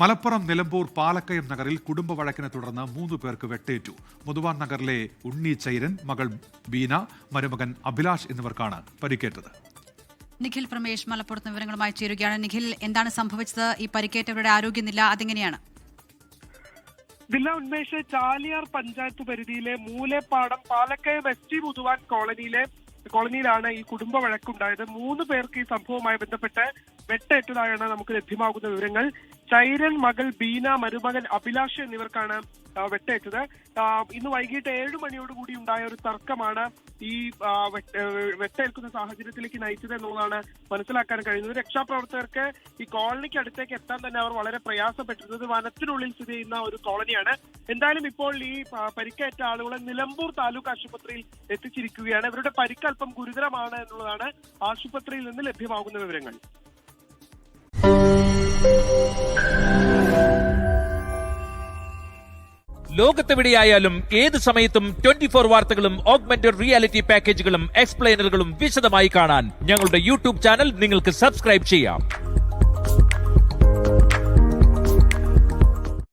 മലപ്പുറം നിലമ്പൂർ പാലക്കയം നഗറിൽ കുടുംബ വഴക്കിനെ തുടർന്ന് 3 പേർക്ക് വെട്ടേറ്റു. മുതുവാൻ നഗറിലെ ഉണ്ണി ചൈരൻ, മകൾ ബീന, മരുമകൻ അഭിലാഷ് എന്നിവർക്കാണ് പരിക്കേറ്റത്. നിഖിൽ പ്രമേഷ് മലപ്പുറത്ത് വിവരങ്ങളുമായി ചേരുകയാണ്. നിഖിൽ, എന്താണ് സംഭവിച്ചത്? ഈ പരിക്കേറ്റവരുടെ ആരോഗ്യനില അതെങ്ങനെയാണ്? ജില്ലാ ഉന്മേഷ് ചാലിയാർ പഞ്ചായത്ത് പരിധിയിലെ മൂലേപ്പാടം പാലക്കയം ST മുതുവാൻ കോളനിയിലാണ് ഈ കുടുംബ വഴക്കുണ്ടായത്. 3 പേർക്ക് ഈ സംഭവവുമായി ബന്ധപ്പെട്ട് വെട്ടേറ്റതായാണ് നമുക്ക് ലഭ്യമാകുന്ന വിവരങ്ങൾ. ചൈരൻ, മകൾ ബീന, മരുമകൻ അഭിലാഷ് എന്നിവർക്കാണ് വെട്ടേറ്റത്. ഇന്ന് വൈകിട്ട് 7 മണിയോടുകൂടി ഉണ്ടായ ഒരു തർക്കമാണ് ഈ വെട്ടേൽക്കുന്ന സാഹചര്യത്തിലേക്ക് നയിച്ചത് എന്നുള്ളതാണ് മനസ്സിലാക്കാൻ കഴിയുന്നത്. രക്ഷാപ്രവർത്തകർക്ക് ഈ കോളനിക്ക് അടുത്തേക്ക് എത്താൻ തന്നെ അവർ വളരെ പ്രയാസപ്പെട്ടിരുന്നത്. വനത്തിനുള്ളിൽ സ്ഥിതി ചെയ്യുന്ന ഒരു കോളനിയാണ്. എന്തായാലും ഇപ്പോൾ ഈ പരിക്കേറ്റ ആളുകളെ നിലമ്പൂർ താലൂക്ക് ആശുപത്രിയിൽ എത്തിച്ചിരിക്കുകയാണ്. ഇവരുടെ പരിക്ക് അല്പം ഗുരുതരമാണ് എന്നുള്ളതാണ് ആശുപത്രിയിൽ നിന്ന് ലഭ്യമാകുന്ന വിവരങ്ങൾ. ലോകത്തെവിടെയായാലും ഏത് സമയത്തും 24 വാർത്തകളും ഓഗ്മെന്റഡ് റിയാലിറ്റി പാക്കേജുകളും എക്സ്പ്ലെയിനറുകളും വിശദമായി കാണാൻ ഞങ്ങളുടെ യൂട്യൂബ് ചാനൽ നിങ്ങൾക്ക് സബ്സ്ക്രൈബ് ചെയ്യാം.